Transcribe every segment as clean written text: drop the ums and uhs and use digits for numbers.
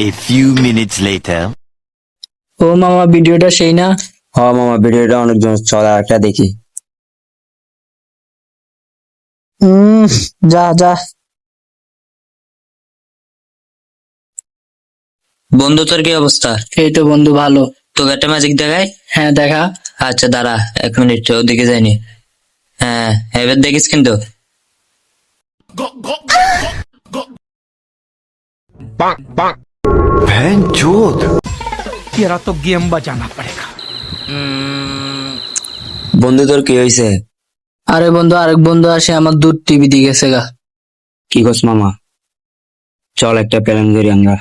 A few minutes later. ও মামা ভিডিওটা সেই না? হ মামা, ভিডিওটা অনেকজন চলা, একটা দেখি। যা যা। বন্ধু তোর কি অবস্থা? এই তো বন্ধু ভালো। তোকে একটা ম্যাজিক দেখাই? হ্যাঁ দেখা। আচ্ছা দাঁড়া 1 মিনিট, ওদিকে যাইনি। হ্যাঁ এবার দেখিস কিন্তু। तेरा तो गेम बजाना पड़ेगा। বন্ধু তোর কি হয়েছে? আরে বন্ধু, আরেক বন্ধু আসে আমার দুধ টিভি দিয়ে গেছে গা। কি করছ মামা? চল একটা প্ল্যান করি আমরা।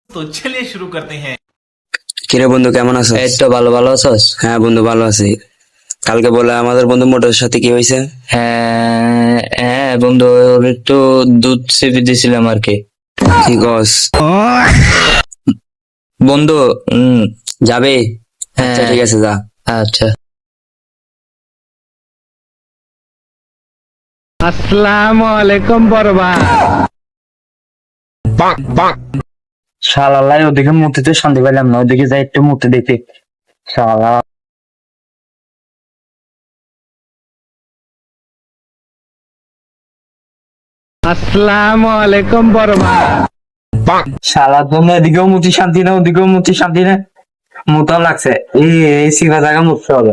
तो चलिए शुरू करते हैं। কিরে বন্ধু, কেমন আছো? এই তো ভালো, ভালো আছস? হ্যাঁ বন্ধু, ভালো আছি। কালকে বলে আমাদের বন্ধু মোটরের সাথে কি হয়েছে? হ্যাঁ হ্যাঁ বন্ধু, ওর একটু দুধ চেপে দিয়েছিলাম আর কি। কি কস বন্ধু যাবে? হ্যাঁ আচ্ছা ঠিক আছে, যা। আচ্ছা। अस्सलाम वालेकुम बरबा। শালালাই ওদিকে মূর্তিতে শান্তি পাইলাম না, ওদিকে যাই একটু মূর্তি দেখতে। শালা अस्सलाम वालेकुम बरबा। শালার জন্য এদিকেও মূর্তি শান্তি না, ওদিকেও মূর্তি শান্তি না, মোতাম লাগছে। এই সিভা জায়গা মুছতে হবে।